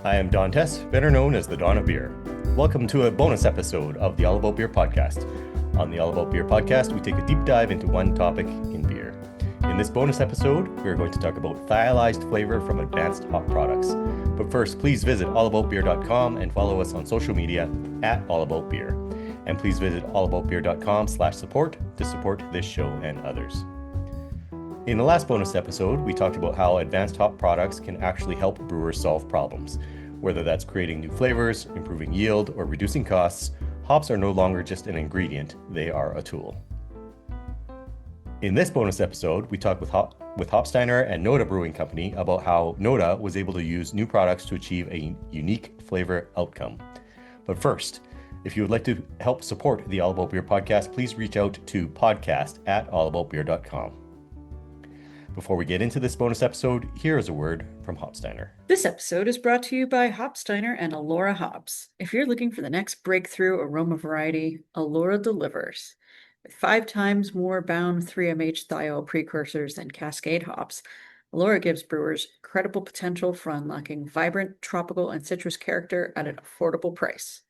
I am Don Tse, better known as the Don of Beer. Welcome to a bonus episode of the All About Beer podcast. On the All About Beer podcast, we take a deep dive into one topic in beer. In this bonus episode, we are going to talk about thiolized flavor from advanced hop products. But first, please visit allaboutbeer.com and follow us on social media at allaboutbeer. And please visit allaboutbeer.com/support to support this show and others. In the last bonus episode, we talked about how advanced hop products can actually help brewers solve problems. Whether that's creating new flavors, improving yield, or reducing costs, hops are no longer just an ingredient, they are a tool. In this bonus episode, we talked with Hopsteiner and NoDa Brewing Company about how NoDa was able to use new products to achieve a unique flavor outcome. But first, if you would like to help support the All About Beer podcast, please reach out to podcast@allaboutbeer.com. Before we get into this bonus episode, here is a word from Hopsteiner. This episode is brought to you by Hopsteiner and Elora hops. If you're looking for the next breakthrough aroma variety, Elora delivers. With 5 times more bound 3-MH thiol precursors than Cascade hops, Elora gives brewers incredible potential for unlocking vibrant tropical and citrus character at an affordable price.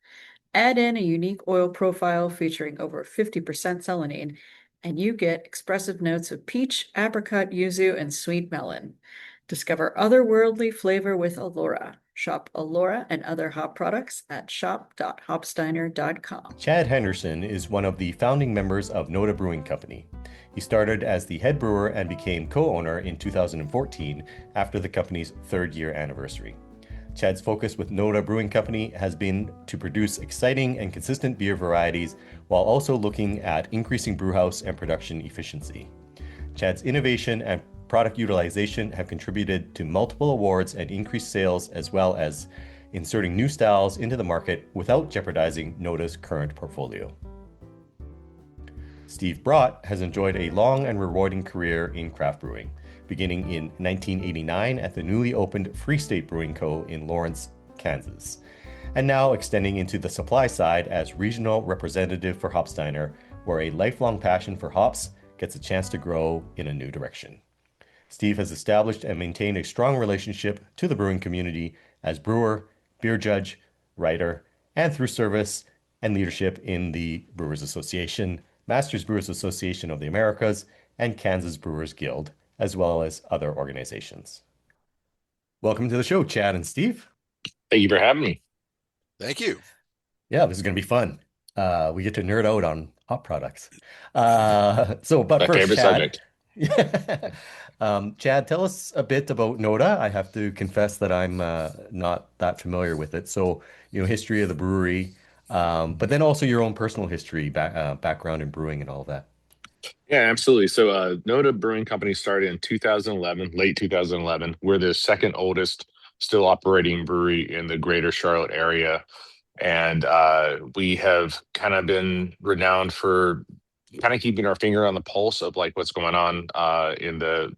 Add in a unique oil profile featuring over 50% celanine, and you get expressive notes of peach, apricot, yuzu, and sweet melon. Discover otherworldly flavor with Elora. Shop Elora and other hop products at shop.hopsteiner.com. Chad Henderson is one of the founding members of NoDa Brewing Company. He started as the head brewer and became co-owner in 2014 after the company's 3rd year anniversary. Chad's focus with NoDa Brewing Company has been to produce exciting and consistent beer varieties while also looking at increasing brewhouse and production efficiency. Chad's innovation and product utilization have contributed to multiple awards and increased sales, as well as inserting new styles into the market without jeopardizing NoDa's current portfolio. Steve Brott has enjoyed a long and rewarding career in craft brewing, beginning in 1989 at the newly opened Free State Brewing Co. in Lawrence, Kansas, and now extending into the supply side as regional representative for Hopsteiner, where a lifelong passion for hops gets a chance to grow in a new direction. Steve has established and maintained a strong relationship to the brewing community as brewer, beer judge, writer, and through service and leadership in the Brewers Association, Masters Brewers Association of the Americas, and Kansas Brewers Guild, as well as other organizations. Welcome to the show, Chad and Steve. Thank you for having me. Thank you. Yeah, this is going to be fun. We get to nerd out on hop products. But My first, favorite Chad. subject. Chad, tell us a bit about NoDa. I have to confess that I'm not that familiar with it. So, history of the brewery, but then also your own personal history, background in brewing and all of that. Yeah, absolutely. So NoDa Brewing Company started in 2011, late 2011. We're the second oldest still operating brewery in the greater Charlotte area. And we have kind of been renowned for kind of keeping our finger on the pulse of like what's going on in the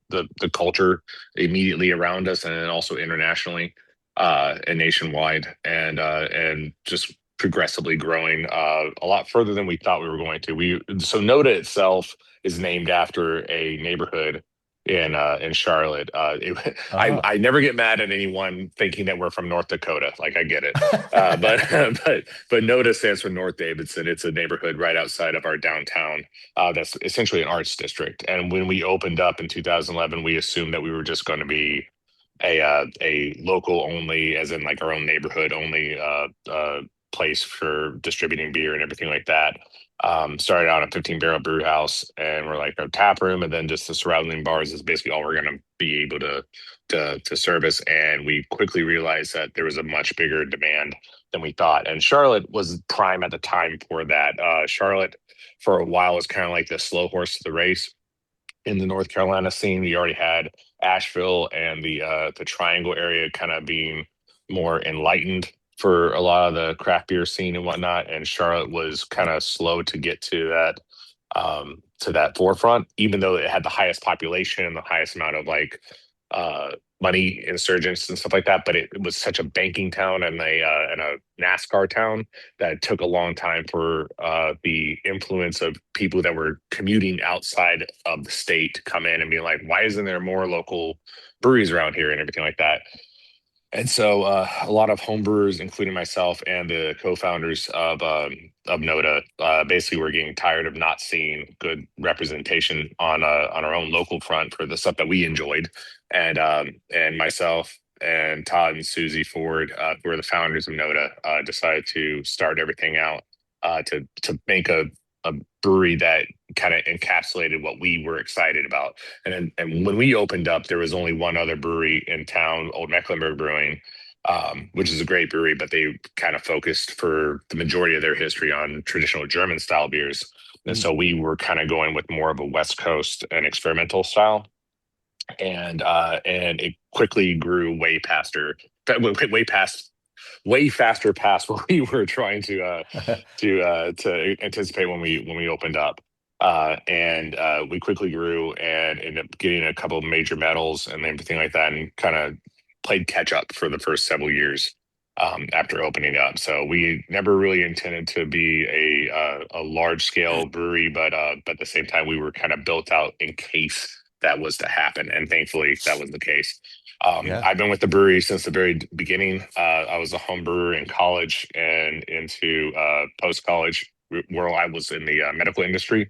culture immediately around us, and then also internationally and nationwide, and just progressively growing a lot further than we thought we were going to. So NoDa itself is named after a neighborhood in Charlotte. I never get mad at anyone thinking that we're from North Dakota. Like, I get it, but NoDa stands for North Davidson. It's a neighborhood right outside of our downtown. That's essentially an arts district. And when we opened up in 2011, we assumed that we were just going to be a local only, as in like our own neighborhood only place for distributing beer and everything like that. Started out a 15-barrel brew house, and we're like a tap room, and then just the surrounding bars is basically all we're going to be able to service. And we quickly realized that there was a much bigger demand than we thought, and Charlotte was prime at the time for that. Charlotte for a while was kind of like the slow horse to the race in the North Carolina scene. We already had Asheville and the Triangle area kind of being more enlightened for a lot of the craft beer scene and whatnot, and Charlotte was kind of slow to get to that forefront, even though it had the highest population and the highest amount of like money insurgents and stuff like that. But it was such a banking town and a NASCAR town that it took a long time for the influence of people that were commuting outside of the state to come in and be like, why isn't there more local breweries around here and everything like that? And so a lot of homebrewers, including myself and the co-founders of NoDa, basically were getting tired of not seeing good representation on our own local front for the stuff that we enjoyed. And myself and Todd and Susie Ford, who are the founders of NoDa, decided to start everything out to make a brewery that kind of encapsulated what we were excited about. And when we opened up, there was only one other brewery in town, Old Mecklenburg Brewing, which is a great brewery, but they kind of focused for the majority of their history on traditional German style beers. And Mm. so we were kind of going with more of a West Coast and experimental style. And it quickly grew way faster past what we were trying to anticipate when we opened up. We quickly grew and ended up getting a couple of major medals and everything like that, and kind of played catch up for the first several years after opening up. So we never really intended to be a large scale brewery, but at the same time, we were kind of built out in case that was to happen, and thankfully that was the case. Yeah. I've been with the brewery since the very beginning. I was a home brewer in college and into post college, where I was in the medical industry,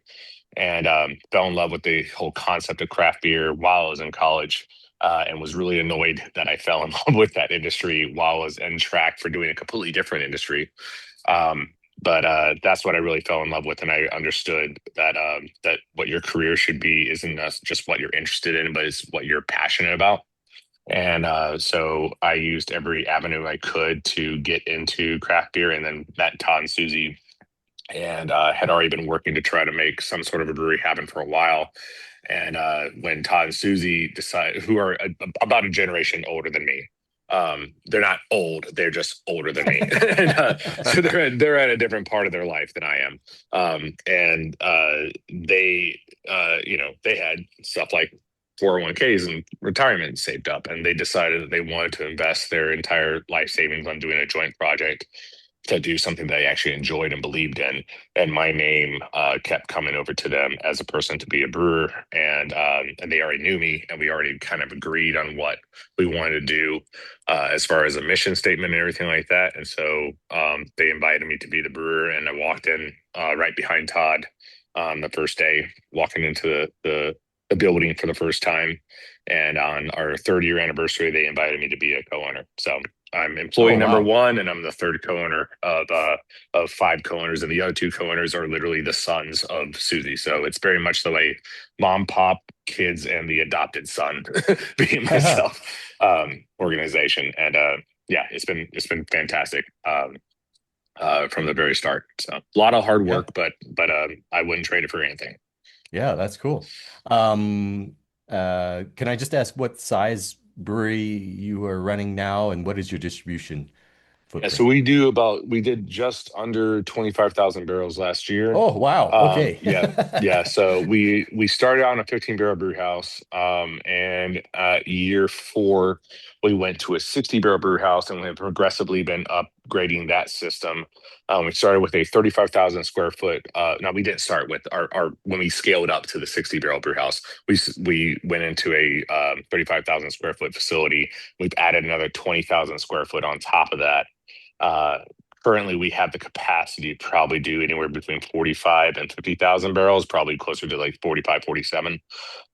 and fell in love with the whole concept of craft beer while I was in college. And was really annoyed that I fell in love with that industry while I was in track for doing a completely different industry. But that's what I really fell in love with, and I understood that what your career should be isn't just what you're interested in, but it's what you're passionate about. And so I used every avenue I could to get into craft beer, and then met Todd and Susie, and had already been working to try to make some sort of a brewery happen for a while. And when Todd and Susie decided, who are about a generation older than me, they're not old; they're just older than me, and so they're at a different part of their life than I am. And they, they had stuff like 401ks and retirement saved up, and they decided that they wanted to invest their entire life savings on doing a joint project to do something that I actually enjoyed and believed in. And my name kept coming over to them as a person to be a brewer, and they already knew me, and we already kind of agreed on what we wanted to do as far as a mission statement and everything like that. And so they invited me to be the brewer, and I walked in right behind Todd on the first day, walking into the building for the first time. And on our third year anniversary, they invited me to be a co-owner. So I'm employee Oh, number wow. one, and I'm the third co-owner of five co-owners, and the other two co-owners are literally the sons of Susie. So it's very much the way mom, pop, kids, and the adopted son being myself organization. And yeah, it's been fantastic from the very start. So a lot of hard Yeah. work, but I wouldn't trade it for anything. Yeah, that's cool. Can I just ask what size brewery you are running now, and what is your distribution Yeah, so footprint? we did just under 25,000 barrels last year. Oh, wow. Okay. Yeah, yeah. So we started on a 15 barrel brew house, and year four we went to a 60 barrel brew house, and we've progressively been upgrading that system. We started with a 35,000 square foot. No, we didn't start with our when we scaled up to the 60 barrel brew house. We went into a 35,000 square foot facility. We've added another 20,000 square foot on top of that. Uh, Currently, we have the capacity to probably do anywhere between 45 and 50,000 barrels, probably closer to like 45, 47.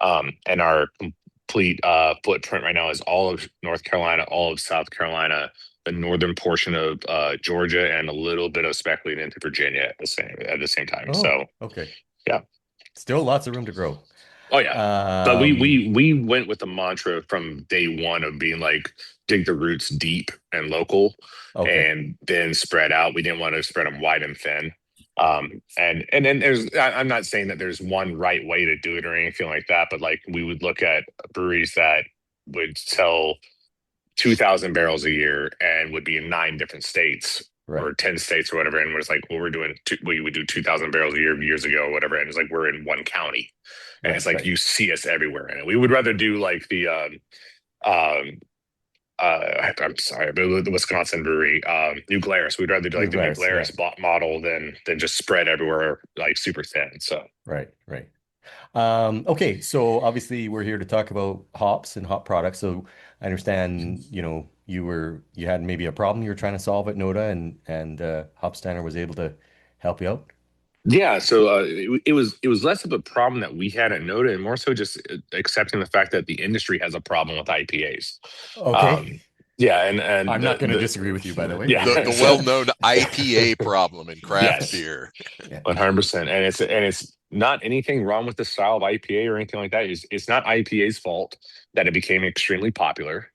And our complete footprint right now is all of North Carolina, all of South Carolina, the northern portion of Georgia, and a little bit of speckling into Virginia at the same time. Oh, So okay. yeah. Still lots of room to grow. Oh yeah. But we Um, we we went with the mantra from day one of being like dig the roots deep and local, okay. and then spread out. We didn't want to spread them wide and thin. And then I'm not saying that there's one right way to do it or anything like that, but like we would look at breweries that would sell 2,000 barrels a year and would be in 9 different states Right. or 10 states or whatever. And was like, well, we would do 2,000 barrels a year years ago or whatever. And it's like, we're in one county. And Right. it's like, Right. you see us everywhere. And we would rather do like um, I'm sorry, but the Wisconsin brewery, New Glarus. We'd rather do New like the New Glarus. Yeah. Glarus model than just spread everywhere like super thin. So Right. Right. Okay, so obviously we're here to talk about hops and hop products. So I understand, you had maybe a problem you were trying to solve at NoDa, and Hopsteiner was able to help you out. Yeah, so it was less of a problem that we had at NoDa, and more so just accepting the fact that the industry has a problem with IPAs. Okay, Um, yeah, and I'm not going to the disagree with you, by the way. The yeah, so well-known IPA problem in craft yes, beer. Yeah. 100%, and it's not anything wrong with the style of IPA or anything like that. It's not IPA's fault that it became extremely popular.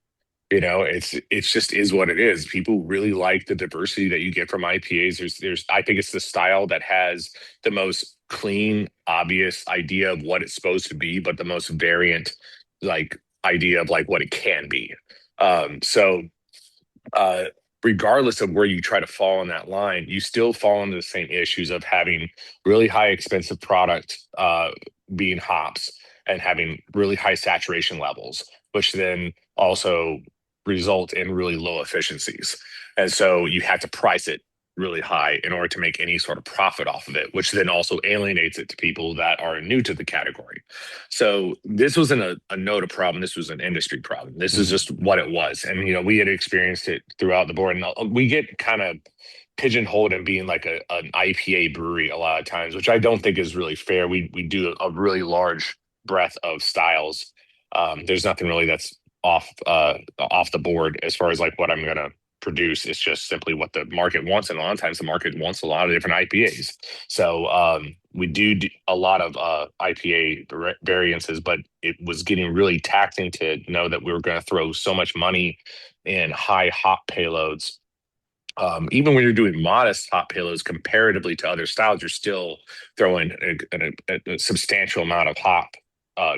It's just is what it is. People really like the diversity that you get from IPAs. There's I think it's the style that has the most clean, obvious idea of what it's supposed to be, but the most variant like idea of like what it can be. So uh, regardless of where you try to fall on that line, you still fall into the same issues of having really high expensive product being hops and having really high saturation levels, which then also result in really low efficiencies. And so you have to price it really high in order to make any sort of profit off of it, which then also alienates it to people that are new to the category. So this wasn't a NODA problem. This was an industry problem. This is Mhm. just what it was. And, we had experienced it throughout the board. And we get kind of pigeonholed in being like an IPA brewery a lot of times, which I don't think is really fair. We do a really large breadth of styles. There's nothing really that's off the board as far as like what I'm gonna produce. It's just simply what the market wants, and a lot of times the market wants a lot of different IPAs. So we do a lot of IPA variances, but it was getting really taxing to know that we were going to throw so much money in high hop payloads. Even when you're doing modest hop payloads comparatively to other styles, you're still throwing a substantial amount of hop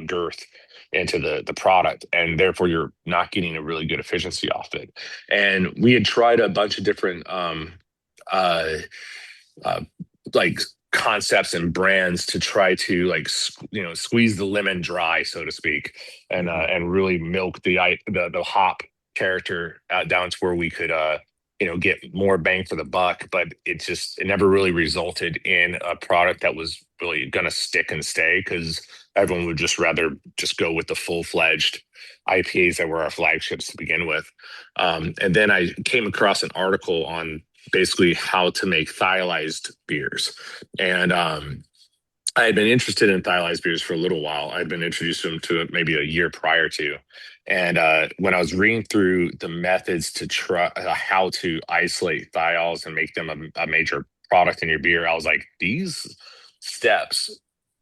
girth into the product, and therefore you're not getting a really good efficiency off it. And we had tried a bunch of different uh, uh, like concepts and brands to try to like squeeze the lemon dry, so to speak, Mhm. and really milk the hop character down to where we could get more bang for the buck. But it never really resulted in a product that was really going to stick and stay, because everyone would just rather just go with the full-fledged IPAs that were our flagships to begin with. And then I came across an article on basically how to make thiolized beers. And I had been interested in thiolized beers for a little while. I'd been introduced to them to it maybe a year prior to. And when I was reading through the methods to try how to isolate thiols and make them a major product in your beer, I was like, these steps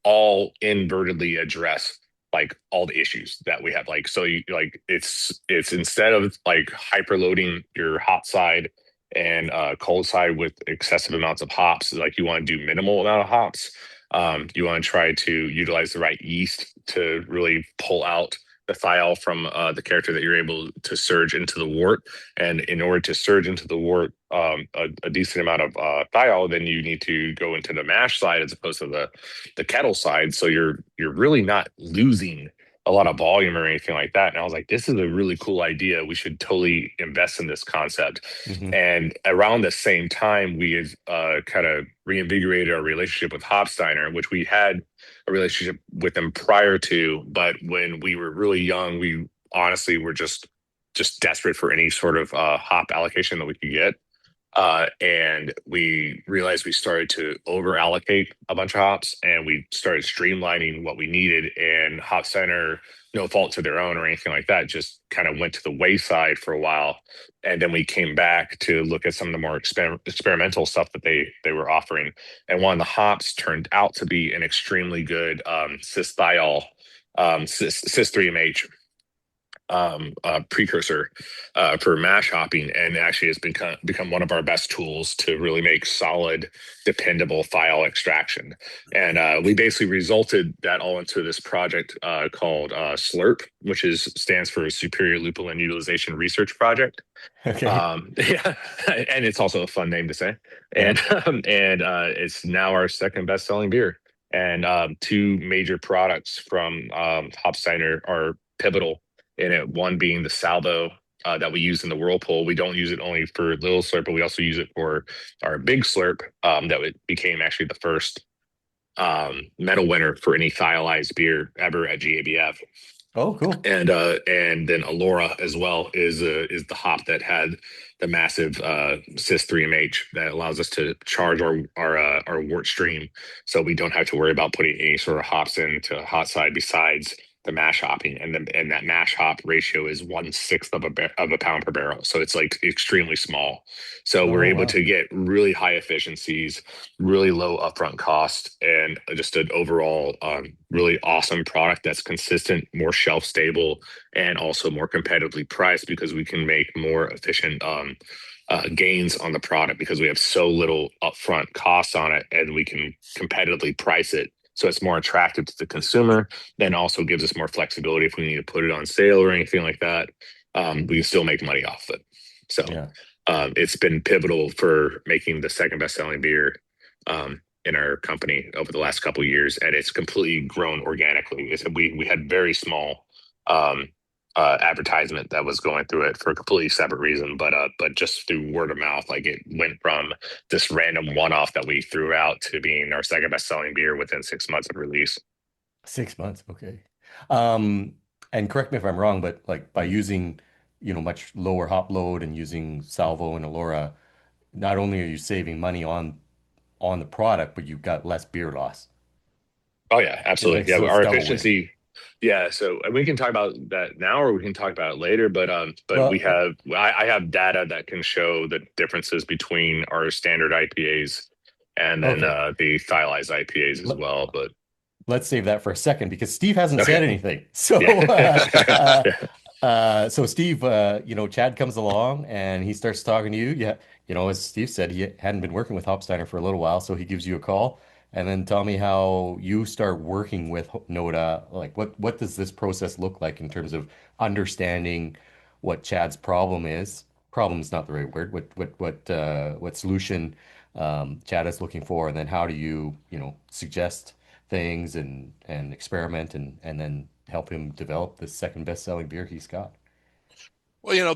all invertedly address like all the issues that we have. Like, so you like it's instead of like hyperloading your hot side and cold side with excessive amounts of hops, like you want to do minimal amount of hops. You want to try to utilize the right yeast to really pull out the thiol from the character that you're able to surge into the wort. And in order to surge into the wort a decent amount of thiol, then you need to go into the mash side as opposed to the kettle side. So you're really not losing a lot of volume or anything like that. And I was like, this is a really cool idea. We should totally invest in this concept. Mhm. And around the same time, we had kind of reinvigorated our relationship with Hopsteiner, which we had a relationship with them prior to. But when we were really young, we honestly were just desperate for any sort of hop allocation that we could get. And we realized we started to over allocate a bunch of hops, and we started streamlining what we needed. And Hop Center, no fault to their own or anything like that, just kind of went to the wayside for a while. And then we came back to look at some of the more experimental stuff that they were offering. And one of the hops turned out to be an extremely good cis-thiol, cis 3MH precursor for mash hopping, and actually has become one of our best tools to really make solid, dependable thiol extraction. And we basically resulted that all into this project called SLURP, which stands for Superior Lupulin Utilization Research Project. Okay. Yeah, and it's also a fun name to say. Yeah. And it's now our second best-selling beer. And two major products from Hopsteiner are pivotal in it. One being the salvo that we use in the whirlpool. We don't use it only for little slurp, but we also use it for our big slurp. That it became actually the first medal winner for any thiolized beer ever at GABF. Oh, cool. And then Alora as well is the hop that had the massive cis 3MH that allows us to charge our wort stream, so we don't have to worry about putting any sort of hops into hot side besides the mash hopping, and that mash hop ratio is 1/6 of a pound per barrel, so it's like extremely small. So we're Oh, able wow. to get really high efficiencies, really low upfront cost, and just an overall really awesome product that's consistent, more shelf stable, and also more competitively priced because we can make more efficient gains on the product because we have so little upfront costs on it, and we can competitively price it. So it's more attractive to the consumer, then also gives us more flexibility if we need to put it on sale or anything like that. We can still make money off it. So Yeah. it's been pivotal for making the second best-selling beer in our company over the last couple of years, and it's completely grown organically. We had very small advertisement that was going through it for a completely separate reason, but just through word of mouth, like it went from this random one-off that we threw out to being our second best-selling beer within 6 months of release. 6 months. Okay. Um, and correct me if I'm wrong, but like by using, much lower hop load and using Salvo and Alora, not only are you saving money on the product, but you've got less beer loss. Oh yeah, absolutely. Yeah, So it's our double win. efficiency. Yeah, so we can talk about that now, or we can talk about it later. But we Well, have I have data that can show the differences between our standard IPAs and then okay. the thiolized IPAs as Let, well. But let's save that for a second because Steve hasn't okay, said anything. So, yeah, so Steve, Chad comes along and he starts talking to you. Yeah, as Steve said, he hadn't been working with Hopsteiner for a little while, so he gives you a call. And then tell me how you start working with NoDa. Like, what does this process look like in terms of understanding what Chad's problem is? Problem is not the right word. What solution Chad is looking for, and then how do you, suggest things and experiment and then help him develop the second best-selling beer he's got. Well,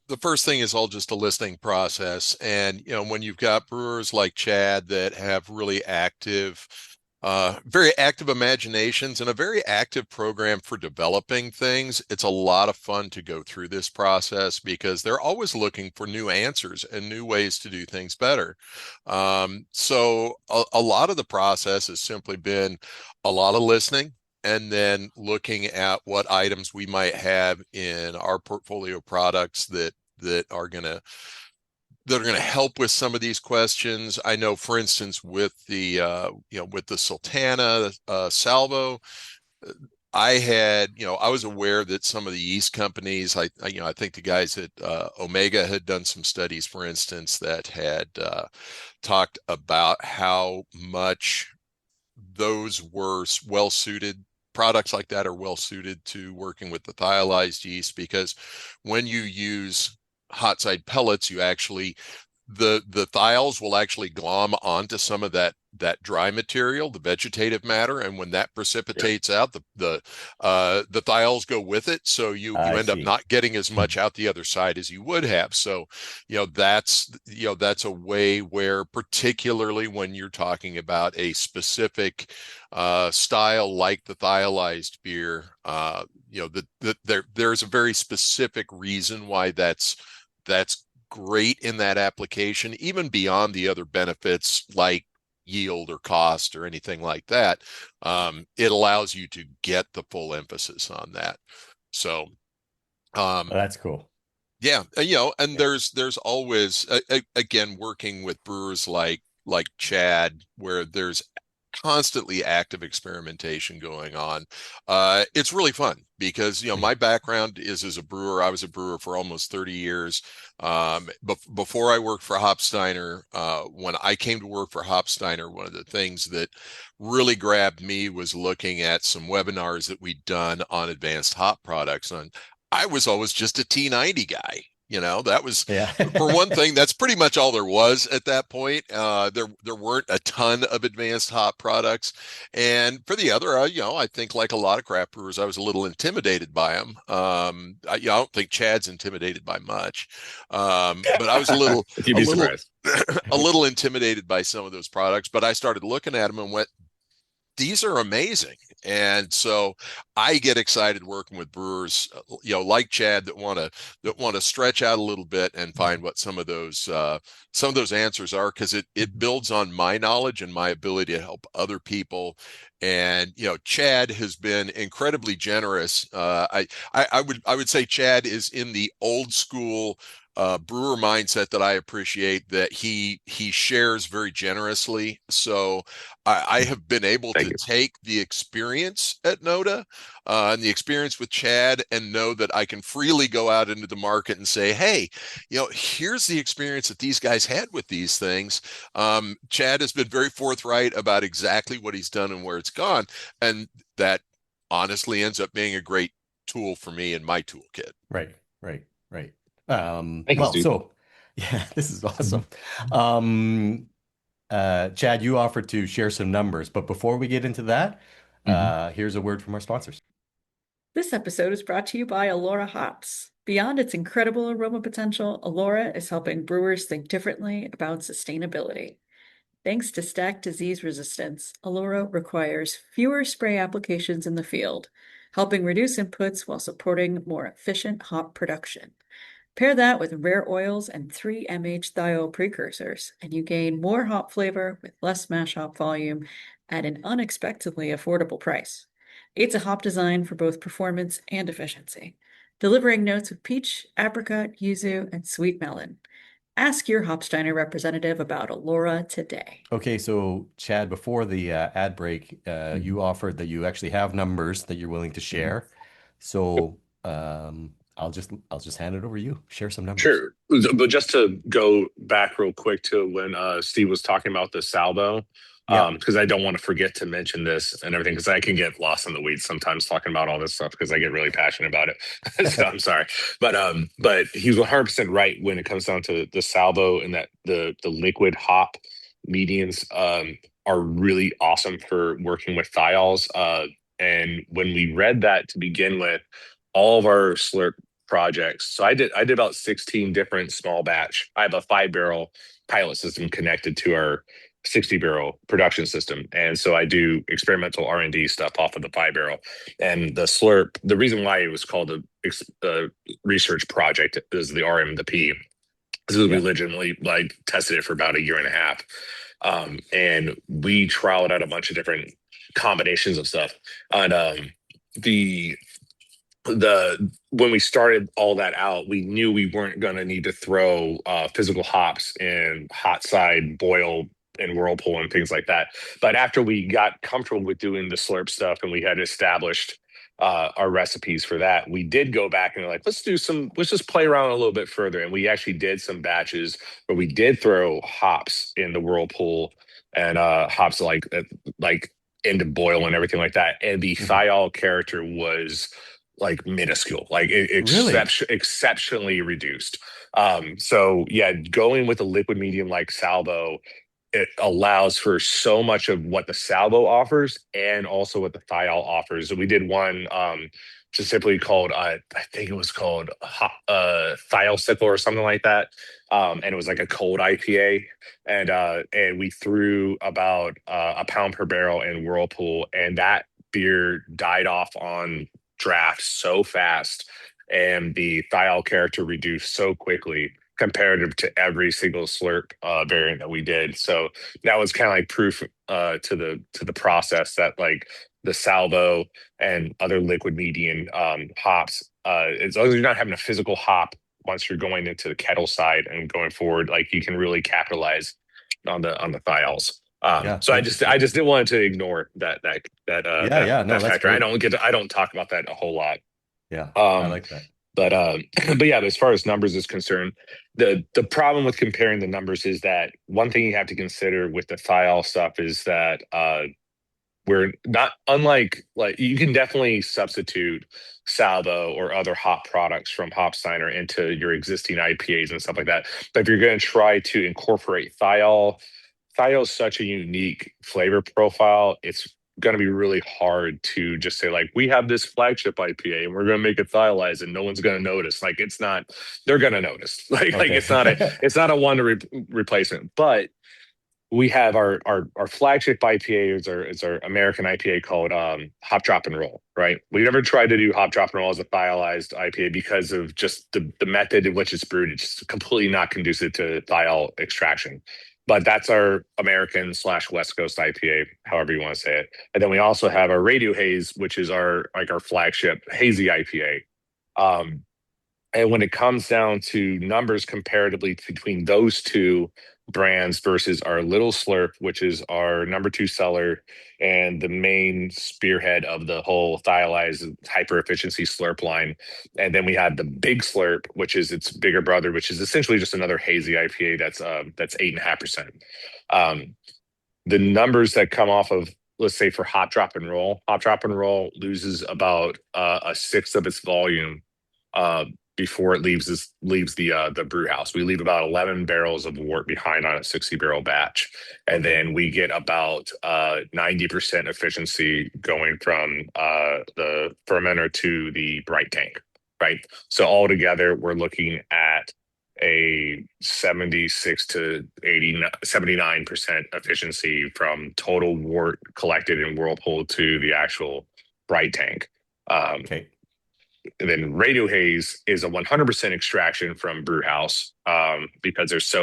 the first thing is all just a listening process. And, when you've got brewers like Chad that have really active, very active imaginations and a very active program for developing things, it's a lot of fun to go through this process because they're always looking for new answers and new ways to do things better. So a lot of the process has simply been a lot of listening, and then looking at what items we might have in our portfolio products that are going to help with some of these questions. I know, for instance, with the with the Sultana Salvo, I was aware that some of the yeast companies, I think the guys at Omega had done some studies, for instance, that had talked about how much those were well suited. Products like that are well suited to working with the thiolized yeast because when you use hot side pellets, you actually the thiols will actually glom onto some of that dry material, the vegetative matter, and when that yeah, precipitates out, the thiols go with it, so you I end up see. not getting as much out the other side as you would have. So that's a way where, particularly when you're talking about a specific style like the thiolized beer, there's a very specific reason why that's great in that application, even beyond the other benefits like yield or cost or anything like that. It allows you to get the full emphasis on that. So, Oh, that's cool. yeah, and Yeah. there's always again working with brewers like Chad, where there's constantly active experimentation going on. It's really fun because my background is as a brewer. I was a brewer for almost 30 years. Before I worked for Hopsteiner, when I came to work for Hopsteiner, one of the things that really grabbed me was looking at some webinars that we'd done on advanced hop products. And I was always just a T90 guy. That was, Yeah. for one thing, that's pretty much all there was at that point. There weren't a ton of advanced hop products, and for the other, I think like a lot of craft brewers, I was a little intimidated by them. I don't think Chad's intimidated by much, but I was you'd a be little, surprised. a little intimidated by some of those products. But I started looking at them and went, these are amazing. And so I get excited working with brewers, like Chad, that want to stretch out a little bit and find what some of those answers are, because it builds on my knowledge and my ability to help other people. And Chad has been incredibly generous. I would say Chad is in the old school brewer mindset that I appreciate, that he shares very generously. So I have been able Thank to you. take the experience at NoDa and the experience with Chad, and know that I can freely go out into the market and say, hey, here's the experience that these guys had with these things. Chad has been very forthright about exactly what he's done and where it's gone. And that honestly ends up being a great tool for me in my toolkit. Right, right, right. Thank you, Well, Steve. so yeah, this is awesome. Um, Chad, you offered to share some numbers, but before we get into that, here's a word from our sponsors. This episode is brought to you by Elora Hops. Beyond its incredible aroma potential, Elora is helping brewers think differently about sustainability. Thanks to stacked disease resistance, Elora requires fewer spray applications in the field, helping reduce inputs while supporting more efficient hop production. Pair that with rare oils and 3-MH thiol precursors, and you gain more hop flavor with less mash hop volume at an unexpectedly affordable price. It's a hop design for both performance and efficiency, delivering notes of peach, apricot, yuzu, and sweet melon. Ask your Hopsteiner representative about Elora today. Okay, so Chad, before the ad break, you offered that you actually have numbers that you're willing to share. So I'll just hand it over to you. Share some numbers. Sure. But just to go back real quick to when Steve was talking about the salvo, Yeah. because I don't want to forget to mention this and everything, because I can get lost in the weeds sometimes talking about all this stuff because I get really passionate about it. So I'm sorry. But he's 100% right when it comes down to the salvo, and that the liquid hop medians are really awesome for working with thiols. And when we read that to begin with, all of our slurp projects. So I did about 16 different small batch. I have a 5-barrel pilot system connected to our 60-barrel production system. And so I do experimental R&D stuff off of the 5-barrel. And the slurp, the reason why it was called a research project is the RM and the P. This is we legitimately tested it for about a year and a half. And we trialed out a bunch of different combinations of stuff. And the when we started all that out, we knew we weren't going to need to throw physical hops in hot side, boil, and whirlpool and things like that. But after we got comfortable with doing the slurp stuff and we had established our recipes for that, we did go back and like, let's just play around a little bit further. And we actually did some batches where we did throw hops in the whirlpool and hops like into boil and everything like that. And the thiol character was like minuscule, like exceptionally reduced. So yeah, going with a liquid medium like salvo, it allows for so much of what the salvo offers and also what the thiol offers. So we did one just simply called I think it was called thiol sickle or something like that. And it was like a cold IPA. And we threw about a pound per barrel in whirlpool, and that beer died off on draft so fast, and the thiol character reduced so quickly comparative to every single slurp variant that we did. So that was kind of like proof to the process that like the salvo and other liquid median hops, as long as you're not having a physical hop once you're going into the kettle side and going forward, like you can really capitalize on the thiols. So I just didn't want to ignore that factor. Great. I don't talk about that a whole lot. Yeah, I like that. But yeah, as far as numbers is concerned, the problem with comparing the numbers is that one thing you have to consider with the thiol stuff is that we're not unlike like you can definitely substitute salvo or other hop products from Hopsteiner into your existing IPAs and stuff like that. But if you're going to try to incorporate thiol is such a unique flavor profile. It's going to be really hard to just say like, we have this flagship IPA and we're going to make it thiolized and no one's going to notice. Like it's not, they're going to notice. Like it's not a one to replacement. But we have our flagship IPA is our American IPA called Hop Drop and Roll, right? We never tried to do Hop Drop and Roll as a thiolized IPA because of just the method in which it's brewed. It's just completely not conducive to thiol extraction. But that's our American slash West Coast IPA, however you want to say it. And then we also have our Radio Haze, which is our flagship hazy IPA. Um, and when it comes down to numbers comparatively between those two brands versus our Little Slurp, which is our number two seller and the main spearhead of the whole thiolized hyper efficiency slurp line. And then we have the Big Slurp, which is its bigger brother, which is essentially just another hazy IPA that's 8.5%. The numbers that come off of, let's say for Hop Drop and Roll loses about a sixth of its volume before it leaves the brew house. We leave about 11 barrels of wort behind on a 60 barrel batch, and then we get about 90% efficiency going from the fermenter to the bright tank, right? So altogether, we're looking at a 76 to 79% efficiency from total wort collected in Whirlpool to the actual bright tank. Okay. And then Radio Haze is a 100% extraction from brewhouse because there's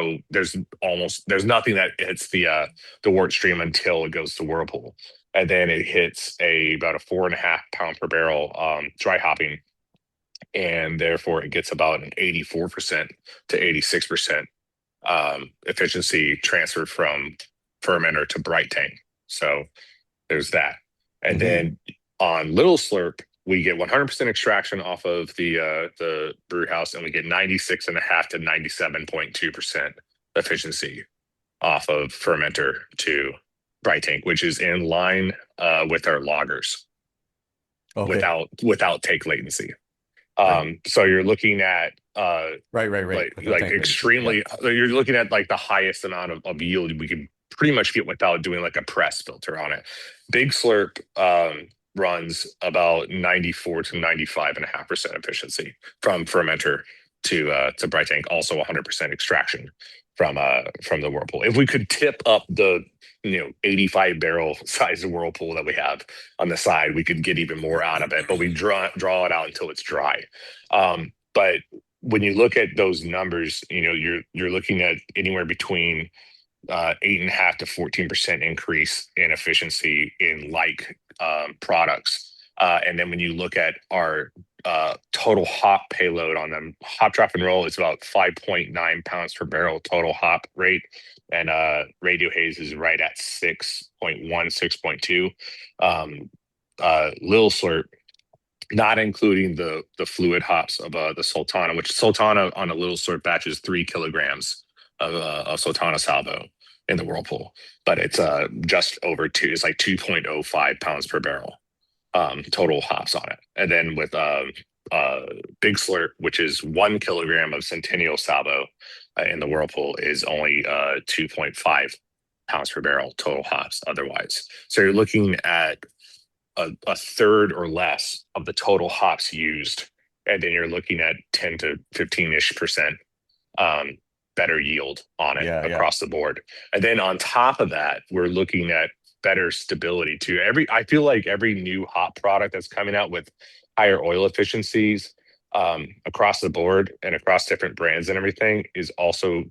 nothing that hits the wort stream until it goes to Whirlpool, and then it hits about a 4.5 pound per barrel dry hopping, and therefore it gets about an 84% to 86% efficiency transfer from fermenter to bright tank. So there's that, and then on Little Slurp, we get 100% extraction off of the brew house, and we get 96.5 to 97.2% efficiency off of fermenter to bright tank, which is in line with our lagers without take latency. So you're looking at right. like extremely. You're looking at like the highest amount of yield we can pretty much get without doing like a press filter on it. Big Slurp runs about 94 to 95.5% efficiency from fermenter to bright tank, also 100% extraction from the Whirlpool. If we could tip up the 85 barrel size of Whirlpool that we have on the side, we could get even more out of it, but we draw it out until it's dry. But when you look at those numbers, you're looking at anywhere between 8.5 to 14% increase in efficiency in products. And then when you look at our total hop payload on them, Hop Drop and Roll is about 5.9 pounds per barrel total hop rate, and Radio Haze is right at 6.1, 6.2. Lil Slurp, not including the fluid hops of the Sultana, which Sultana on a Little Slurp batch is 3 kilograms of Sultana Salvo in the Whirlpool, but it's just over 2. It's like 2.05 pounds per barrel total hops on it. And then with Big Slurp, which is 1 kilogram of Centennial Salvo in the Whirlpool, is only 2.5 pounds per barrel total hops otherwise. So you're looking at a third or less of the total hops used, and then you're looking at 10 to 15-ish% better yield on it across the board. And then on top of that, we're looking at better stability too. I feel like every new hop product that's coming out with higher oil efficiencies across the board and across different brands and everything is also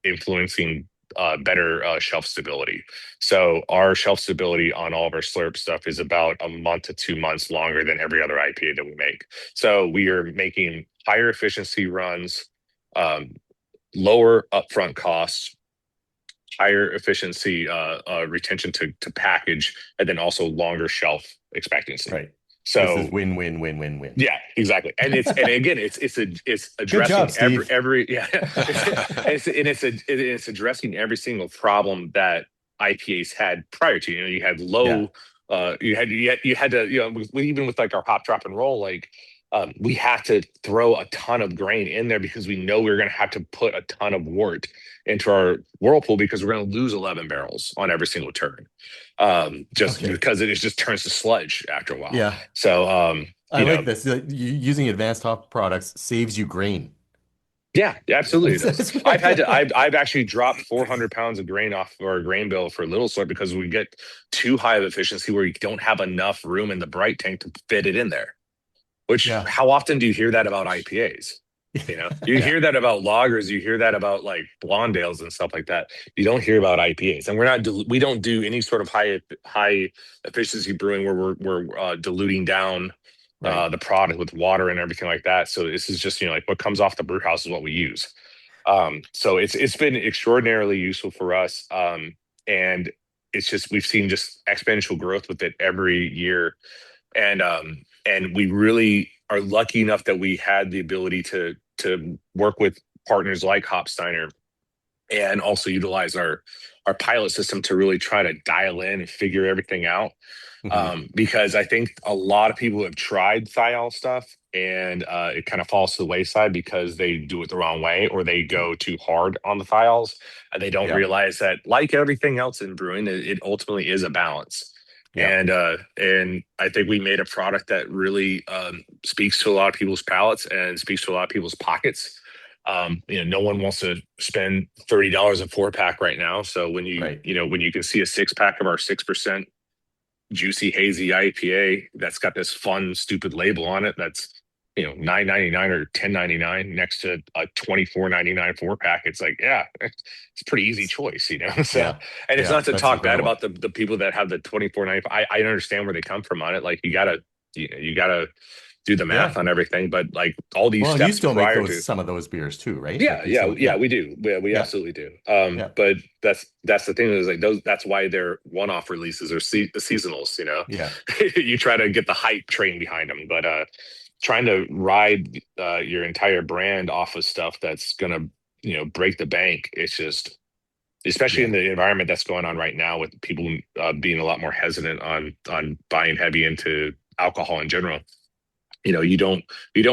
influencing better shelf stability. So our shelf stability on all of our Slurp stuff is about a month to 2 months longer than every other IPA that we make. So we are making higher efficiency runs, lower upfront costs, higher efficiency retention to package, and then also longer shelf expectancy. Right. So this is win. Yeah, exactly. And it's addressing it's addressing every single problem that IPAs had prior to. You had low you had to even with like our Hop Drop and Roll, we have to throw a ton of grain in there because we know we're going to have to put a ton of wort into our Whirlpool because we're going to lose 11 barrels on every single turn, because it just turns to sludge after a while. Yeah. So I like this. Using advanced hop products saves you grain. Yeah, absolutely it That's- does. that's- I've actually dropped 400 pounds of grain off of our grain bill for little sort because we get too high of efficiency where you don't have enough room in the bright tank to fit it in there. Which, Yeah. how often do you hear that about IPAs? You know, you Yeah. hear that about lagers, you hear that about like blonde ales and stuff like that. You don't hear about IPAs, and we don't do any sort of high efficiency brewing where we're diluting down Right. the product with water and everything like that. So this is just, like what comes off the brew house is what we use. So it's been extraordinarily useful for us. And it's just we've seen just exponential growth with it every year. And we really are lucky enough that we had the ability to work with partners like Hopsteiner and also utilize our pilot system to really try to dial in and figure everything out. Mhm. Because I think a lot of people have tried thiol stuff and it kind of falls to the wayside because they do it the wrong way or they go too hard on the thiols and they don't Yeah. realize that, like everything else in brewing, it ultimately is a balance. Yeah. And I think we made a product that really speaks to a lot of people's palates and speaks to a lot of people's pockets. No one wants to spend $30 a 4-pack right now. So when Right. when you can see a 6-pack of our 6% juicy hazy IPA that's got this fun stupid label on it that's $9.99 or $10.99 next to a $24.99 4-pack, it's like, yeah, it's a pretty easy choice. So, Yeah. and it's Yeah. not to That's talk bad incredible. about the people that have the 24.95. I understand where they come from on it. Like you gotta do the math Yeah. on everything, but like all these Well, and you steps still make prior those to. some of those beers too, right? Yeah, Like you yeah, still, yeah, yeah. we do. Yeah, we Yeah. absolutely do. Yeah. But that's the thing is like those. That's why they're one-off releases or the seasonals. Yeah. You try to get the hype train behind them, but trying to ride your entire brand off of stuff that's gonna break the bank. It's just, especially in Yeah. the environment that's going on right now with people being a lot more hesitant on buying heavy into alcohol in general. You don't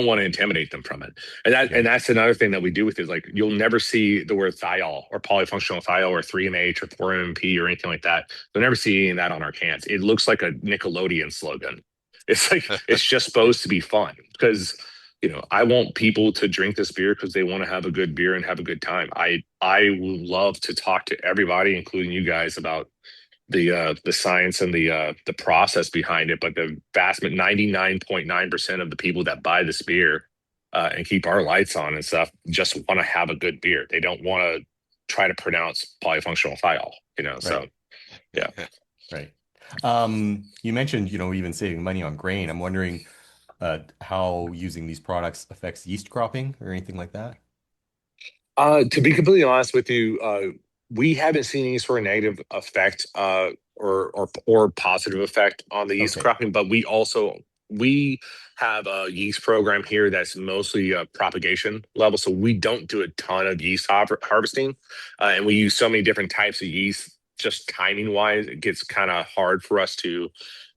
want to intimidate them from it. And Yeah. that's another thing that we do with it is like you'll never see the word thiol or polyfunctional thiol or 3MH or 4MP or anything like that. You'll never see any of that on our cans. It looks like a Nickelodeon slogan. It's like it's just supposed to be fun because I want people to drink this beer because they want to have a good beer and have a good time. I will love to talk to everybody, including you guys, about the science and the process behind it, but the vast 99.9% of the people that buy this beer and keep our lights on and stuff just want to have a good beer. They don't want to try to pronounce polyfunctional thiol. So Right. yeah. Right. You mentioned, even saving money on grain. I'm wondering how using these products affects yeast cropping or anything like that. To be completely honest with you, we haven't seen any sort of negative effect or positive effect on the yeast Okay. cropping, but we have a yeast program here that's mostly propagation level, so we don't do a ton of yeast harvesting, and we use so many different types of yeast. Just timing wise, it gets kind of hard for us to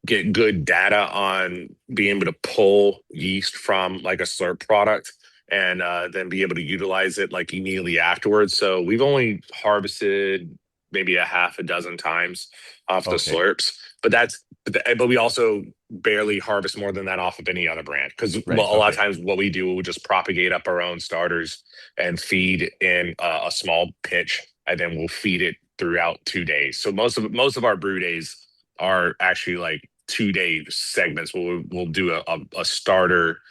get good data on being able to pull yeast from like a slurp product and then be able to utilize it like immediately afterwards. So we've only harvested maybe a half a dozen times off the Okay. slurps, but we also barely harvest more than that off of any other brand because a Right. lot of Okay. times what we do, we'll just propagate up our own starters and feed in a small pitch, and then we'll feed it throughout 2 days. So most of our brew days are actually like 2-day segments where we'll do a starter,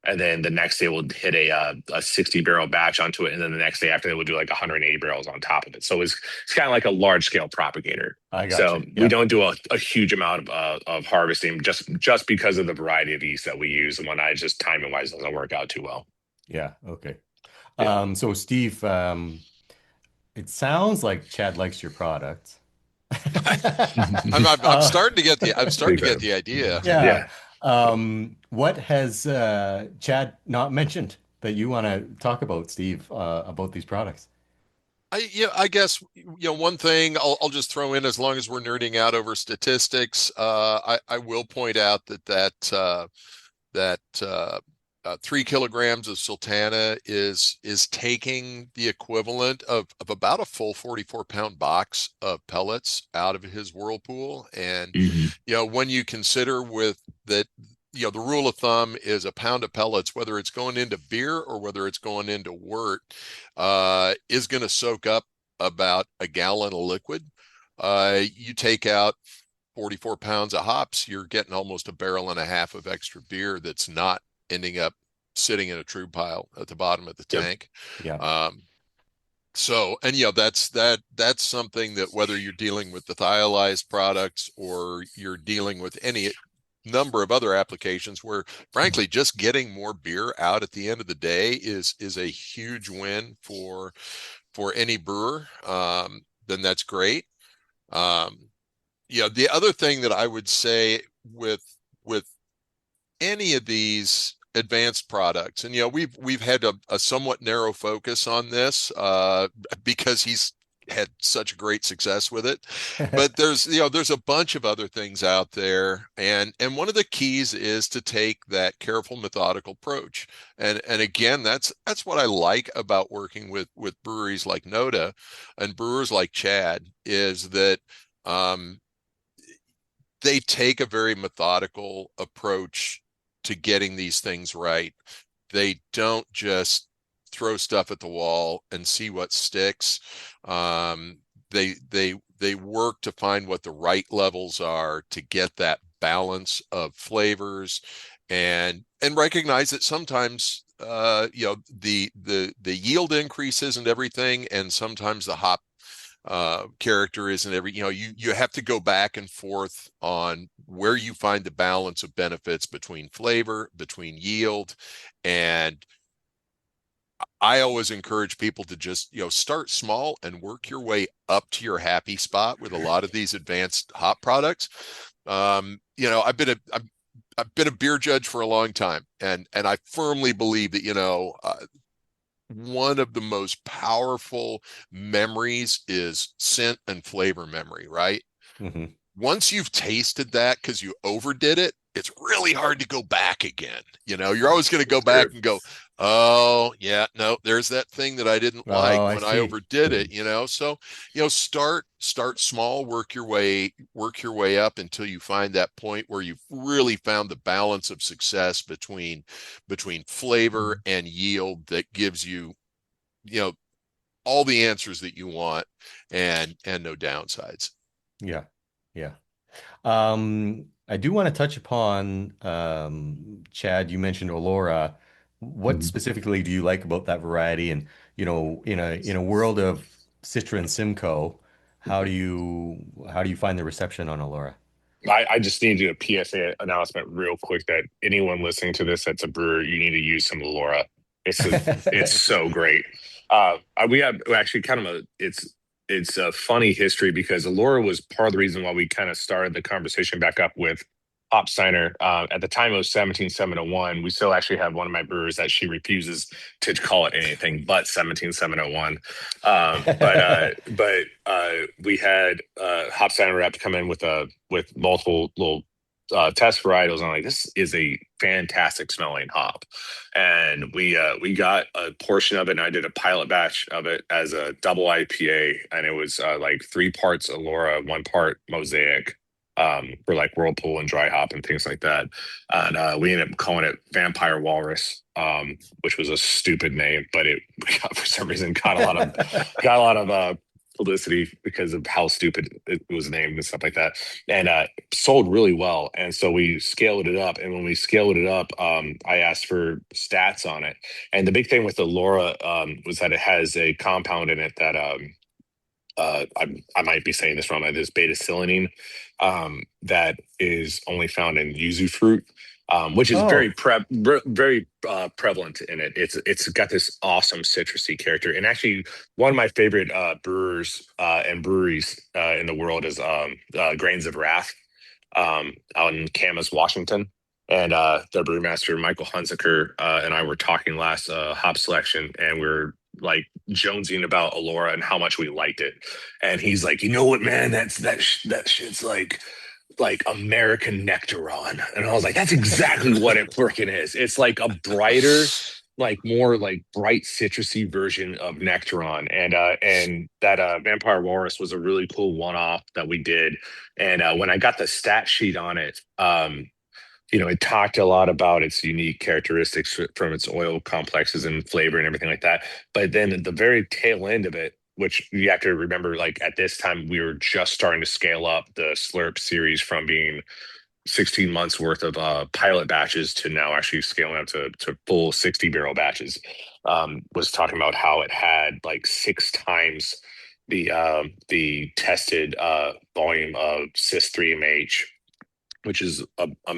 and then the next day we'll hit a 60 barrel batch onto it, and then the next day after that we'll do like 180 barrels on top of it. So it's kind of like a large scale propagator. I got So you. we Yeah. don't do a huge amount of harvesting just because of the variety of yeast that we use, and when I just timing wise doesn't work out too well. Yeah. Okay. Yeah. So Steve, it sounds like Chad likes your product. I'm Uh, starting to get Big fan. the idea. yeah. Yeah. What has Chad not mentioned that you want to talk about, Steve, about these products? I guess one thing I'll just throw in, as long as we're nerding out over statistics, I will point out that 3 kilograms of Sultana is taking the equivalent of about a full 44-pound box of pellets out of his whirlpool. And Mhm. when you consider with that the rule of thumb is a pound of pellets, whether it's going into beer or whether it's going into wort, is going to soak up about a gallon of liquid. You take out 44 pounds of hops, you're getting almost a barrel and a half of extra beer that's not ending up sitting in a true pile at the bottom of the Yep. tank. Yeah. So, and that's something that whether you're dealing with the thiolized products or you're dealing with any number of other applications where frankly just getting more beer out at the end of the day is a huge win for any brewer, then that's great. The other thing that I would say with any of these advanced products, and we've had a somewhat narrow focus on this because he's had such great success with it, but there's a bunch of other things out there, and one of the keys is to take that careful, methodical approach, and again, that's what I like about working with breweries like NoDa and brewers like Chad, is that they take a very methodical approach to getting these things right. They don't just throw stuff at the wall and see what sticks. They work to find what the right levels are to get that balance of flavors, and recognize that sometimes the yield increase isn't everything, and sometimes the hop character isn't every, you have to go back and forth on where you find the balance of benefits between flavor, between yield. And I always encourage people to just, start small and work your way up to your happy spot with a lot of these advanced hop products. I've been a beer judge for a long time, and I firmly believe that, one of the most powerful memories is scent and flavor memory, right? Mm-hmm. Once you've tasted that because you overdid it, it's really hard to go back again. You're always going to go back and go, oh yeah, no, there's that thing that I didn't like Oh, I when I see. overdid it. So start small, work your way up until you find that point where you've really found the balance of success between flavor and yield that gives you all the answers that you want, and no downsides. Yeah. Yeah. I do want to touch upon Chad, you mentioned Olora. What Mhm. specifically do you like about that variety? And in a world of Citra and Simcoe, how do you find the reception on Olora? I just need to do a PSA announcement real quick that anyone listening to this that's a brewer, you need to use some Laura. It's so great. We have actually kind of it's a funny history because Laura was part of the reason why we kind of started the conversation back up with Hopsteiner. At the time it was 17701. We still actually have one of my brewers that she refuses to call it anything but 17701. We had Hopsteiner rep come in with multiple little test varietals, and I'm like, this is a fantastic smelling hop. And we got a portion of it, and I did a pilot batch of it as a double IPA, and it was like 3 parts Alora, 1 part Mosaic, for like Whirlpool and dry hop and things like that. And we ended up calling it Vampire Walrus, which was a stupid name, but it for some reason got a lot of publicity because of how stupid it was named and stuff like that, and sold really well. And so we scaled it up, and when we scaled it up, I asked for stats on it. And the big thing with the Laura was that it has a compound in it that I might be saying this wrong, but this beta-cylanine that is only found in yuzu fruit, which is Oh, very prevalent in it. It's got this awesome citrusy character, and actually one of my favorite brewers and breweries in the world is Grains of Wrath, out in Camas, Washington. And their brewmaster Michael Hunziker and I were talking last hop selection, and we are like jonesing about Alora and how much we liked it. And he's like, you know what, man, that shit's like American Nectaron. And I was like, that's exactly what it freaking is. It's like a brighter, like more like bright citrusy version of Nectaron. And that Vampire Walrus was a really cool one-off that we did. And when I got the stat sheet on it, it talked a lot about its unique characteristics from its oil complexes and flavor and everything like that. But then at the very tail end of it, which you have to remember, like at this time, we were just starting to scale up the Slurp series from being 16 months worth of pilot batches to now actually scaling up to full 60 barrel batches. Was talking about how it had like 6 times the tested volume of cis 3MH, which is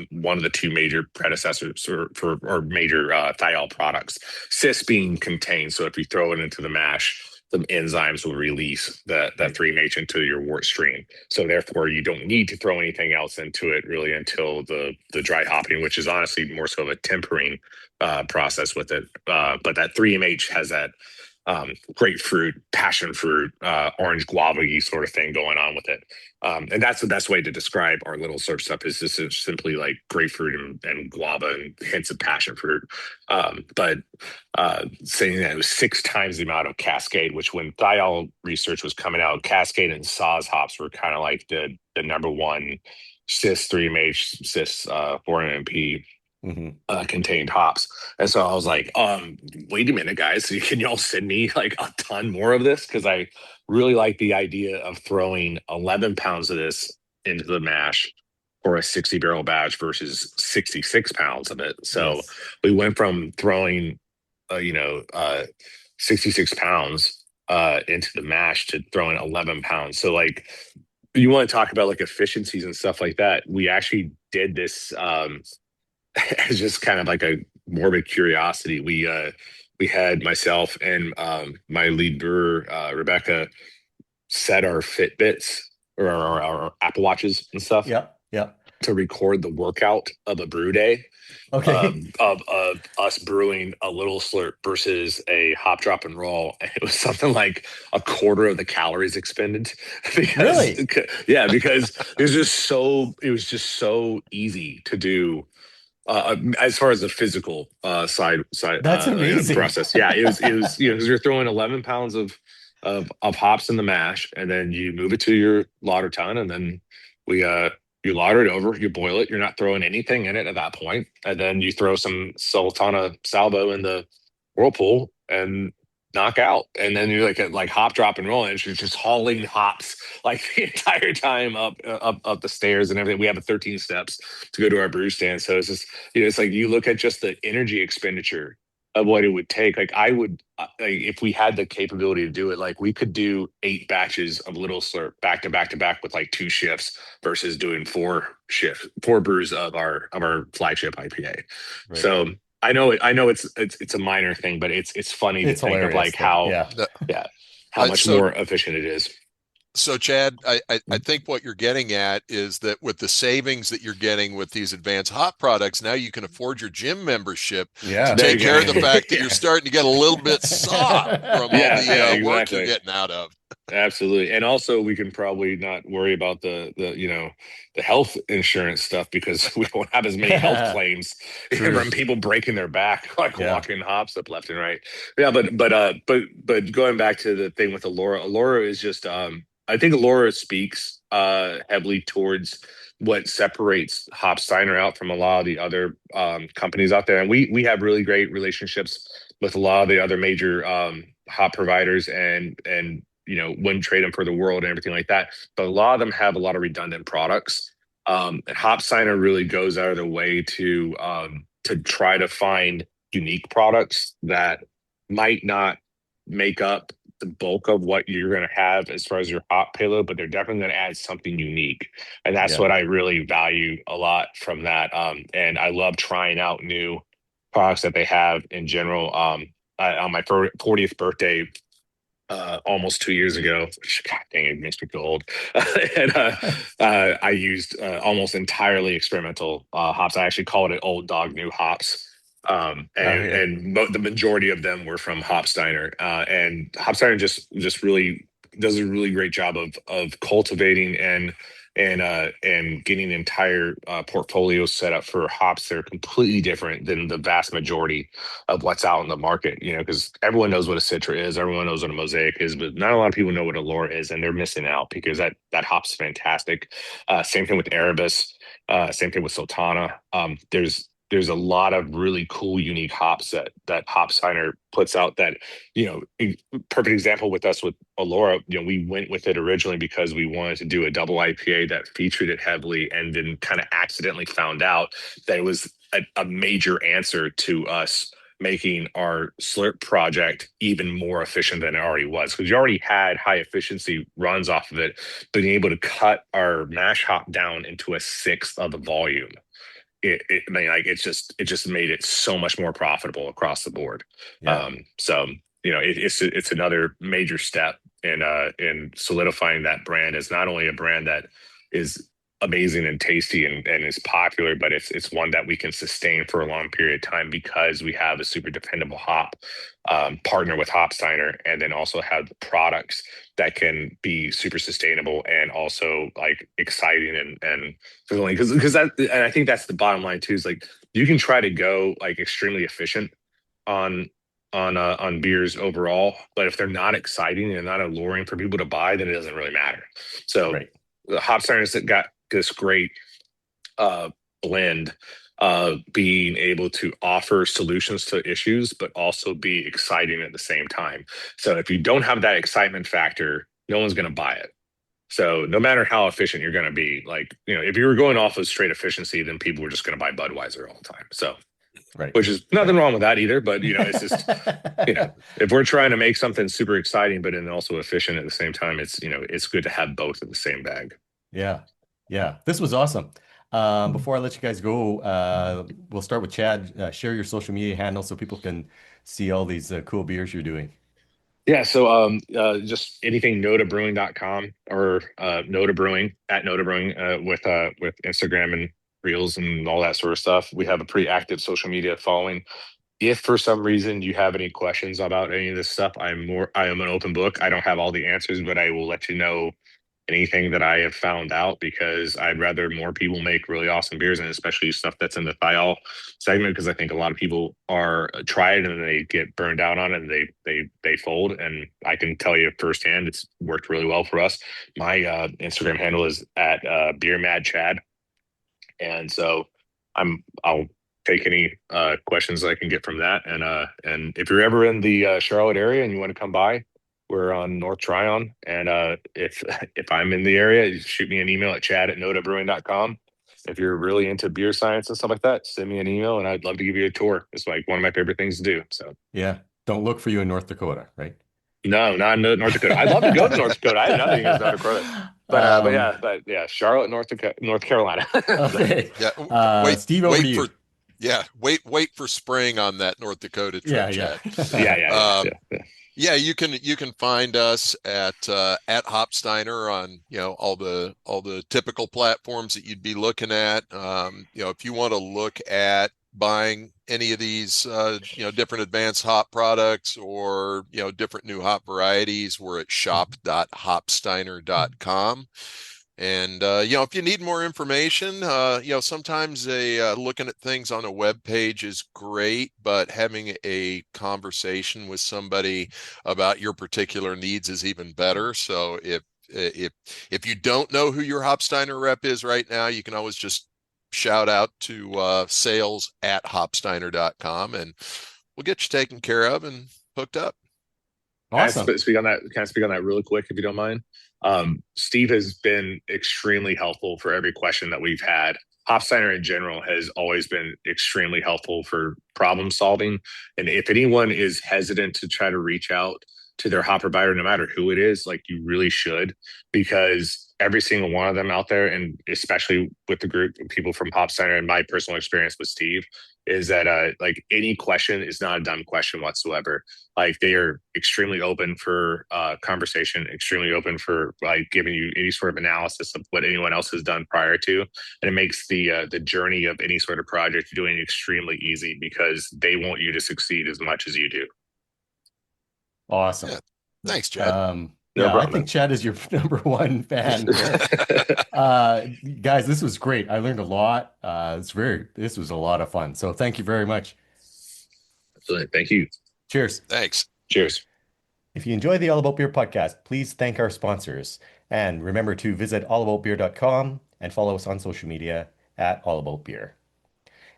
one of the two major predecessors or major thiol products. Cis being contained, so if you throw it into the mash, the enzymes will release that 3MH into your wort stream. So therefore, you don't need to throw anything else into it really until the dry hopping, which is honestly more so of a tempering process with it. But that 3MH has that grapefruit, passion fruit, orange guava sort of thing going on with it. And that's the best way to describe our little Slurp stuff is this is simply like grapefruit and guava and hints of passion fruit. But saying that it was 6 times the amount of Cascade, which when thiol research was coming out, Cascade and Saaz hops were kind of like the number one cis 3MH, cis 4-MMP contained hops. And so I was like, wait a minute, guys, can y'all send me like a ton more of this? Because I really like the idea of throwing 11 pounds of this into the mash for a 60 barrel batch versus 66 pounds of it. So we went from throwing, 66 pounds into the mash to throwing 11 pounds. So like, you want to talk about like efficiencies and stuff like that. We actually did this as just kind of like a morbid curiosity. We had myself and my lead brewer Rebecca set our Fitbits or our Apple Watches and stuff. Yeah. To record the workout of a brew day. Okay. Of us brewing a little Slurp versus a hop drop and roll. And it was something like a quarter of the calories expended. Because, Really? Yeah, because it was just so easy to do. As far as the physical side That's amazing. process, yeah, it was because you're throwing 11 pounds of hops in the mash, and then you move it to your lauter tun, and then we you lauter it over, you boil it. You're not throwing anything in it at that point, and then you throw some Sultana Salvo in the whirlpool and knock out, and then you're like hop drop and roll, and you're just hauling hops like the entire time up the stairs and everything. We have 13 steps to go to our brew stand, so it's just it's like you look at just the energy expenditure of what it would take. Like I would, like, if we had the capability to do it, like we could do 8 batches of little Slurp back to back to back with like 2 shifts versus doing 4 brews of our flagship IPA. Right. So I know it's a minor thing, but it's funny to think of like how how much more efficient it is. So Chad, I think what you're getting at is that with the savings that you're getting with these advanced hop products, now you can afford your gym membership to take care of the fact that you're starting to get a little bit soft from all the work you're getting out of. Absolutely. And also we can probably not worry about the health insurance stuff because we won't have as many health claims from people breaking their back, like walking hops up left and right. Yeah. But going back to the thing with Allura is just, I think Allura speaks heavily towards what separates Hopsteiner out from a lot of the other companies out there. And we have really great relationships with a lot of the other major hop providers and wouldn't trade them for the world and everything like that. But a lot of them have a lot of redundant products. And Hopsteiner really goes out of their way to try to find unique products that might not make up the bulk of what you're going to have as far as your hop payload, but they're definitely going to add something unique. And that's what I really value a lot from that. And I love trying out new products that they have in general. On my 40th birthday, almost 2 years ago, God dang, it makes me feel old. And I used almost entirely experimental hops. I actually called it old dog new hops. And the majority of them were from Hopsteiner. And Hopsteiner just really does a really great job of cultivating and getting the entire portfolio set up for hops that are completely different than the vast majority of what's out in the market. Because everyone knows what a Citra is, everyone knows what a Mosaic is, but not a lot of people know what a Allura is, and they're missing out because that hop's fantastic. Same thing with Erebus. Same thing with Sultana. There's a lot of really cool, unique hops that Hopsteiner puts out that, perfect example with us with Allura, we went with it originally because we wanted to do a double IPA that featured it heavily, and then kind of accidentally found out that it was a major answer to us making our slurp project even more efficient than it already was, because you already had high efficiency runs off of it. Being able to cut our mash hop down into a sixth of the volume, I mean, like, it just made it so much more profitable across the board. Yeah. So it's another major step in solidifying that brand as not only a brand that is amazing and tasty and is popular, but it's one that we can sustain for a long period of time because we have a super dependable hop partner with Hopsteiner, and then also have the products that can be super sustainable and also like exciting and fulfilling. Because that, and I think that's the bottom line too, is like you can try to go like extremely efficient on on beers overall, but if they're not exciting and not alluring for people to buy, then it doesn't really matter. So Right. the Hopsteiners got this great uh, blend of being able to offer solutions to issues, but also be exciting at the same time. So if you don't have that excitement factor, no one's going to buy it. So no matter how efficient you're going to be, like, if you were going off of straight efficiency, then people were just going to buy Budweiser all the time. So, Right. which is nothing wrong with that either, but it's just, if we're trying to make something super exciting, but then also efficient at the same time, it's good to have both in the same bag. Yeah. Yeah. This was awesome. Before I let you guys go, we'll start with Chad. Share your social media handle so people can see all these cool beers you're doing. Yeah, so just anything NoDaBrewing.com or NoDa Brewing at NoDa Brewing with Instagram and Reels and all that sort of stuff. We have a pretty active social media following. If for some reason you have any questions about any of this stuff, I am an open book. I don't have all the answers, but I will let you know anything that I have found out, because I'd rather more people make really awesome beers, and especially stuff that's in the thiol segment, because I think a lot of people are try it and they get burned out on it and they fold. And I can tell you firsthand, it's worked really well for us. My Instagram handle is at Beer Mad Chad, and so I'll take any questions I can get from that. And if you're ever in the Charlotte area and you want to come by, we're on North Tryon. And if if I'm in the area, you shoot me an email at chad@nodabrewing.com. If you're really into beer science and stuff like that, send me an email and I'd love to give you a tour. It's like one of my favorite things to do. So Yeah. Don't look for you in North Dakota, right? no, not in North Dakota. I'd love to go to North Dakota. I have nothing against North Dakota. But yeah, Charlotte, North Carolina. Okay. Wait, Steve, over to you. wait for spring on that North Dakota trip, Yeah, Chad. Yeah. You can find us at Hopsteiner on all the typical platforms that you'd be looking at. If you want to look at buying any of these different advanced hop products or different new hop varieties, we're at shop.hopsteiner.com. And if you need more information, sometimes looking at things on a web page is great, but having a conversation with somebody about your particular needs is even better. So if you don't know who your Hopsteiner rep is right now, you can always just shout out to sales@hopsteiner.com, and we'll get you taken care of and hooked up. Awesome. Can I speak on that really quick, if you don't mind? Steve has been extremely helpful for every question that we've had. Hopsteiner in general has always been extremely helpful for problem solving. And if anyone is hesitant to try to reach out to their hop provider, no matter who it is, like, you really should, because every single one of them out there, and especially with the group of people from Hopsteiner and my personal experience with Steve, is that like, any question is not a dumb question whatsoever. Like, they are extremely open for conversation, extremely open for like giving you any sort of analysis of what anyone else has done prior to, and it makes the journey of any sort of project you're doing extremely easy, because they want you to succeed as much as you do. Awesome. Yeah. Thanks, Chad. No problem. I think Chad is your number one fan. Guys, this was great. I learned a lot. This was a lot of fun. So thank you very much. Absolutely. Thank you. Cheers. Thanks. Cheers. If you enjoy the All About Beer podcast, please thank our sponsors. And remember to visit allaboutbeer.com and follow us on social media @allaboutbeer.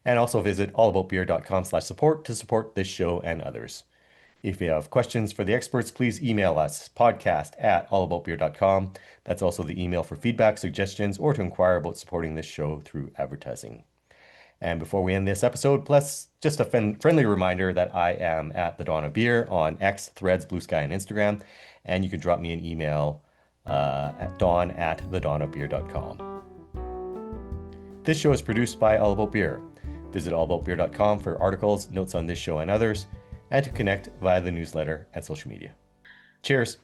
And also visit allaboutbeer.com/support to support this show and others. If you have questions for the experts, please email us, podcast@allaboutbeer.com. That's also the email for feedback, suggestions, or to inquire about supporting this show through advertising. And before we end this episode, plus just a friendly reminder that I am at the Dawn of Beer on X, Threads, Blue Sky, and Instagram. And you can drop me an email at dawn@thedawnofbeer.com. This show is produced by All About Beer. Visit allaboutbeer.com for articles, notes on this show and others, and to connect via the newsletter and social media. Cheers.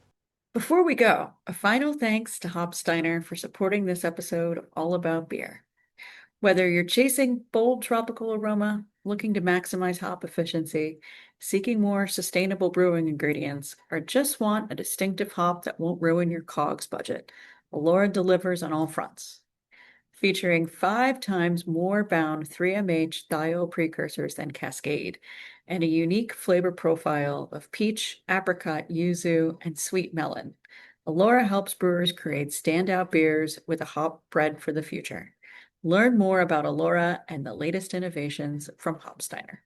Before we go, a final thanks to Hopsteiner for supporting this episode of All About Beer. Whether you're chasing bold tropical aroma, looking to maximize hop efficiency, seeking more sustainable brewing ingredients, or just want a distinctive hop that won't ruin your COGS budget, Elora delivers on all fronts. Featuring 5 times more bound 3MH thiol precursors than Cascade, and a unique flavor profile of peach, apricot, yuzu, and sweet melon, Elora helps brewers create standout beers with a hop bred for the future. Learn more about Elora and the latest innovations from Hopsteiner.